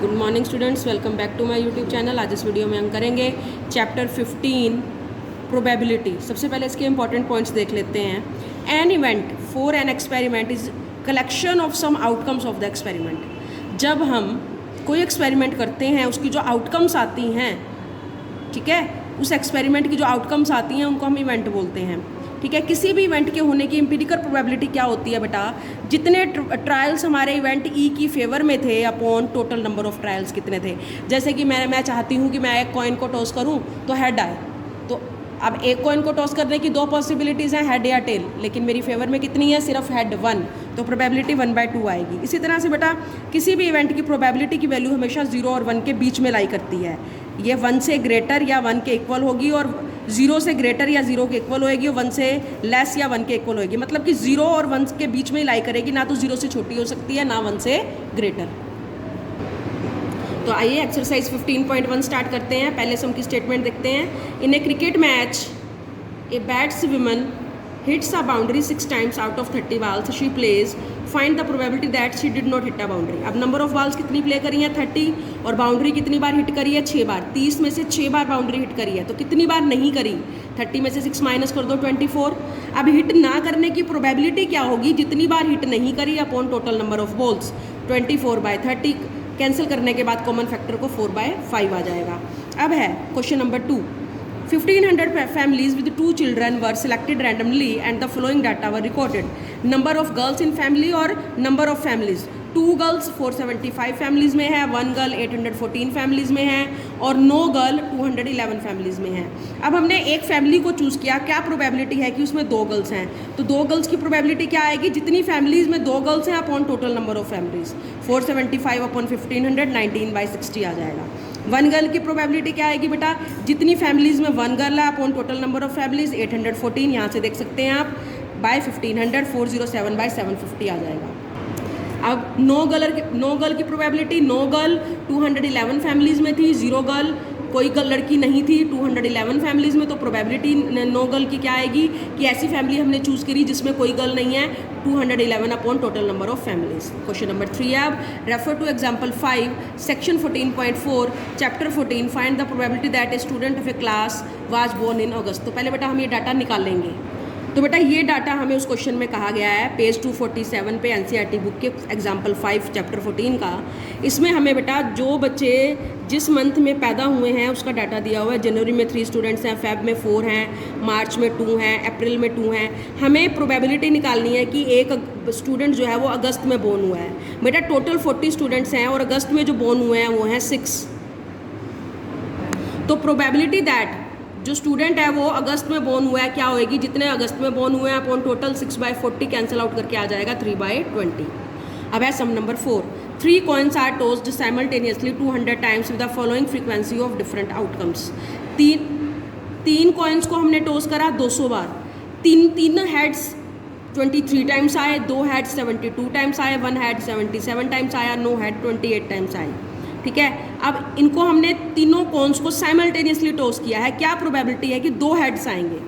Good morning students, welcome back to my YouTube channel. आज इस video में हम करेंगे चैप्टर 15 प्रोबेबिलिटी। सबसे पहले इसके इंपॉर्टेंट पॉइंट्स देख लेते हैं। An event for an experiment is collection of some outcomes of the experiment. जब हम कोई एक्सपेरिमेंट करते हैं उसकी जो आउटकम्स आती हैं, ठीक है, उस एक्सपेरिमेंट की जो आउटकम्स आती हैं उनको हम इवेंट बोलते हैं। ठीक है, किसी भी इवेंट के होने की एम्पिरिकल प्रोबेबिलिटी क्या होती है बेटा, जितने ट्रायल्स हमारे इवेंट ई की फेवर में थे upon total number of trials कितने थे। जैसे कि मैं चाहती हूँ कि मैं एक कॉइन को टॉस करूँ तो हेड आए, तो अब एक कॉइन को टॉस करने की दो पॉसिबिलिटीज़ हैं, हेड या टेल, लेकिन मेरी फेवर में कितनी है, सिर्फ हेड 1, तो प्रोबेबिलिटी 1/2 आएगी। इसी तरह से बेटा किसी भी इवेंट की प्रोबेबिलिटी की वैल्यू हमेशा 0 और 1 के बीच में लाई करती है। ये 1 से ग्रेटर या 1 के इक्वल होगी और 0 से ग्रेटर या 0 के इक्वल होएगी और 1 से लेस या 1 के इक्वल होएगी। मतलब कि 0 और 1 के बीच में ही लाई करेगी, ना तो 0 से छोटी हो सकती है ना 1 से ग्रेटर। तो आइए एक्सरसाइज 15.1 स्टार्ट करते हैं। पहले सम की स्टेटमेंट देखते हैं। In a cricket match a batswoman hits a boundary 6 times out of 30 balls she plays. Find the probability that she did not hit a boundary. अब नंबर ऑफ बॉल्स कितनी play करी है 30 और बाउंड्री कितनी बार hit करी है 6 बार। 30 में से 6 बार बाउंड्री हिट करी है, तो कितनी बार नहीं करी, 30 में से 6 माइनस कर दो 24। अब हिट ना करने की प्रोबेबिलिटी क्या होगी, जितनी बार हिट नहीं करी upon total number of balls, 24/30 cancel करने के बाद कॉमन फैक्टर को 4/5 आ जाएगा। अब है question number 2। 1500 families with 2 children were selected randomly and the following data were recorded. Number of girls in family और number of families। 2 girls 475 families में है, 1 गर्ल 814 फैमिलीज़ में है और 9 गर्ल 211 फैमिलीज़ में है। अब हमने एक फैमिली को चूज़ किया, क्या प्रोबेबिलिटी है कि उसमें 2 गर्ल्स हैं, तो 2 गर्ल्स की प्रोबेबिलिटी क्या आएगी, जितनी फैमिलीज़ में 2 गर्ल्स हैं upon total number of families, 475 upon 1500 19/60 आ जाएगा। 1 गर्ल की प्रोबेबिलिटी क्या आएगी बेटा, जितनी फैमिलीज़ में 1 गर्ल है upon total number of families 814, यहाँ से देख सकते हैं आप, बाय 1500 407/750 आ जाएगा। अब 9 गर्ल की प्रोबेबिलिटी, 9 गर्ल 211 फैमिलीज़ में थी, 0 गर्ल कोई लड़की नहीं थी 211 फैमिलीज़ में, तो प्रोबेबिलिटी 9 गर्ल की क्या आएगी कि ऐसी फैमिली हमने चूज़ करी जिसमें कोई गर्ल नहीं है, 211 upon total number of families. Question number 3 है। अब refer to example 5 section 14.4 chapter 14 find the probability that a student of a class was born in August. तो पहले बेटा हम ये डाटा निकाल लेंगे। तो बेटा ये डाटा हमें उस क्वेश्चन में कहा गया है पेज 247 पे एनसीईआरटी बुक के एग्जाम्पल 5 चैप्टर 14 का। इसमें हमें बेटा जो बच्चे जिस मंथ में पैदा हुए हैं उसका डाटा दिया हुआ है। जनवरी में 3 स्टूडेंट्स हैं, फेब में 4 हैं, मार्च में 2 हैं, अप्रैल में 2 हैं। हमें प्रोबेबिलिटी निकालनी है कि एक स्टूडेंट जो है वो अगस्त में बोर्न हुआ है। बेटा टोटल 40 स्टूडेंट्स हैं और अगस्त में जो बोर्न हुए हैं वो हैं 6। तो प्रोबेबिलिटी दैट जो स्टूडेंट है वो अगस्त में बोर्न हुआ है क्या होएगी, जितने अगस्त में बोर्न हुए हैं अपॉन टोटल 6/40 कैंसिल आउट करके आ जाएगा 3/20। अब है sum number 4। 3 coins are tossed simultaneously 200 times with the following frequency of different outcomes. तीन कॉइन्स को हमने टॉस करा 200 बार, तीन हेड्स 23 टाइम्स आए, 2 हेड्स 72 टाइम्स आए, 1 हेड 77 टाइम्स आया, 9 हेड 28 टाइम्स आए। ठीक है, अब इनको हमने तीनों कॉन्स को साइमल्टेनियसली टॉस किया है। क्या प्रोबेबिलिटी है कि 2 हेड्स आएंगे,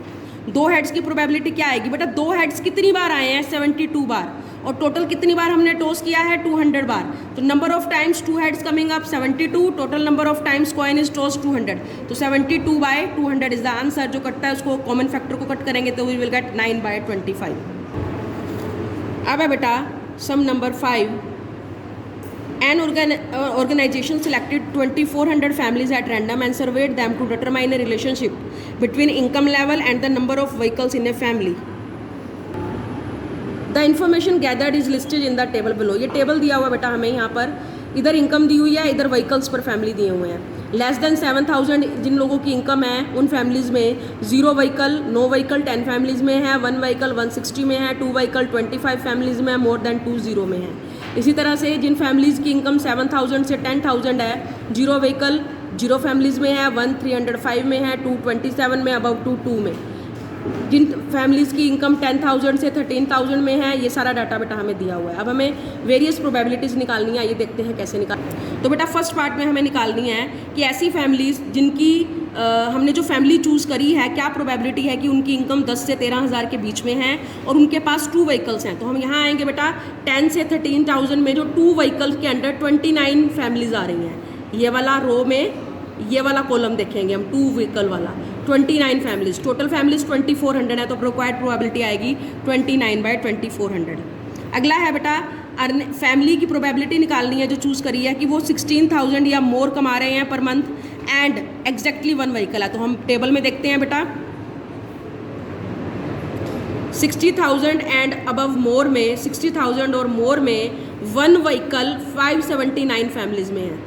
2 हेड्स की प्रोबेबिलिटी क्या आएगी बेटा, 2 हेड्स कितनी बार आए हैं 72 बार और टोटल कितनी बार हमने टॉस किया है 200 बार। तो number of times 2 heads coming up 72, total number of times coin is toss 200, तो 72/200 इज द आंसर। जो कटता है उसको कॉमन फैक्टर को कट करेंगे तो वी विल गेट 9/25। अब है बेटा सम number 5। An organization selected 2400 families at random and surveyed them to determine a relationship between income level and the number of vehicles in a family. The information gathered is listed in the table below. ये table दिया हुआ बेटा हमें यहाँ पर, इधर income दी हुई है, इधर व्हीकल्स पर फैमिली दिए हुए हैं। लेस देन 7000 जिन लोगों की इनकम है उन फैमिलीज़ में 0 व्हीकल, 9 व्हीकल 10 फैमिलीज़ में है, 1 व्हीकल 160 में है, 2 व्हीकल 25 फैमिलीज़ में है, मोर देन 2 0 में है। इसी तरह से जिन फैमिलीज़ की इनकम 7000 से 10000 है, 0 व्हीकल 0 फैमिलीज़ में है, 1 305 में है, 2 27 में, अबव 2 में। जिन फैमिलीज़ की इनकम 10,000 से 13,000 में है, ये सारा डाटा बेटा हमें दिया हुआ है। अब हमें वेरियस प्रोबेबिलिटीज़ निकालनी है, ये देखते हैं कैसे निकाल। तो बेटा फर्स्ट पार्ट में हमें निकालनी है कि ऐसी फैमिलीज़ जिनकी हमने जो फैमिली चूज़ करी है, क्या प्रोबेबिलिटी है कि उनकी इनकम 10 से 13,000 के बीच में है और उनके पास 2 व्हीकल्स हैं। तो हम यहाँ आएंगे बेटा 10 से 13,000 में जो 2 व्हीकल्स के अंडर 29 फैमिलीज़ आ रही हैं। ये वाला रो में ये वाला कॉलम देखेंगे हम, 2 व्हीकल वाला 29 फैमिलीज़, टोटल फैमिलीज़ 2400 है, तो रिक्वायर्ड प्रोबेबिलिटी आएगी 29/2400। अगला है बेटा फैमिली की प्रोबेबिलिटी निकालनी है जो चूज़ करी है कि वो 16,000 या मोर कमा रहे हैं per month and exactly 1 vehicle है। तो हम टेबल में देखते हैं बेटा 60,000 एंड अबव मोर में, 60,000 और मोर में 1 व्हीकल 579 फैमिलीज़ में है।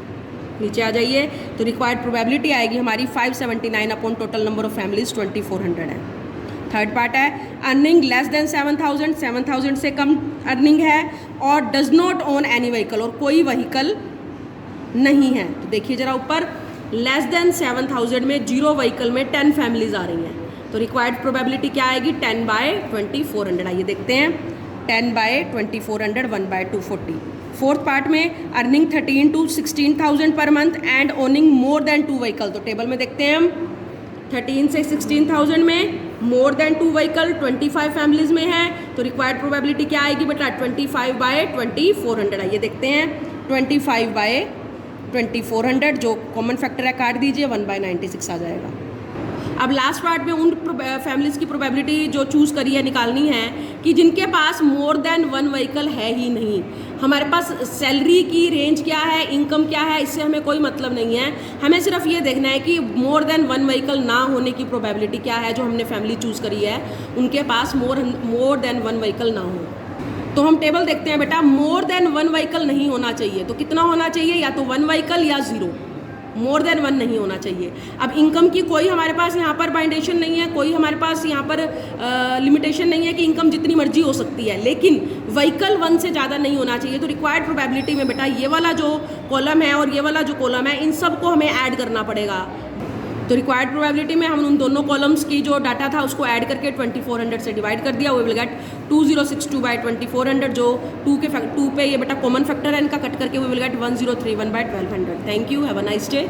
नीचे आ जाइए, तो रिक्वायर्ड प्रोबेबिलिटी आएगी हमारी 579 upon total number of families 2400 है। थर्ड पार्ट है अर्निंग लेस देन 7,000, 7,000 से कम अर्निंग है और does not own any vehicle, और कोई व्हीकल नहीं है। तो देखिए जरा ऊपर, लेस देन 7,000 में 0 व्हीकल में 10 फैमिलीज़ आ रही हैं, तो रिक्वायर्ड प्रोबेबिलिटी क्या आएगी 10/2400। आइए देखते हैं 10/2400 1/240। फोर्थ पार्ट में earning 13 to 16,000 per month and owning more than 2 vehicle. तो टेबल में देखते हैं हम 13 से 16,000 में मोर देन 2 व्हीकल 25 फैमिलीज़ में है, तो रिक्वायर्ड प्रोबेबिलिटी क्या आएगी बेटा 25/2400। आइए देखते हैं 25/2400, जो कॉमन फैक्टर है काट दीजिए, 1/96 आ जाएगा। अब लास्ट पार्ट में उन फैमिलीज़ की प्रोबेबिलिटी जो चूज़ करी है निकालनी है कि जिनके पास मोर देन 1 व्हीकल है ही नहीं। हमारे पास सैलरी की रेंज क्या है, इनकम क्या है, इससे हमें कोई मतलब नहीं है। हमें सिर्फ ये देखना है कि मोर देन 1 व्हीकल ना होने की प्रोबेबिलिटी क्या है। जो हमने फैमिली चूज़ करी है उनके पास मोर देन 1 व्हीकल ना हो। तो हम टेबल देखते हैं बेटा, मोर देन 1 व्हीकल नहीं होना चाहिए, तो कितना होना चाहिए, या तो 1 व्हीकल या 0, मोर देन 1 नहीं होना चाहिए। अब इनकम की कोई हमारे पास यहाँ पर बाइंडेशन नहीं है, कोई हमारे पास यहाँ पर लिमिटेशन नहीं है कि इनकम जितनी मर्जी हो सकती है, लेकिन व्हीकल 1 से ज़्यादा नहीं होना चाहिए। तो रिक्वायर्ड प्रोबेबिलिटी में बेटा ये वाला जो कॉलम है और ये वाला जो कॉलम है, इन सब को हमें ऐड करना पड़ेगा। तो रिक्वायर्ड प्रोबेबिलिटी में हम उन दोनों कॉलम्स की जो डाटा था उसको ऐड करके 2400 से डिवाइड कर दिया, वो विल गेट 2062/2400, जो 2 पे ये बेटा कॉमन फैक्टर है इनका, कट करके वो will get 1031/1200। Thank you, have a nice day.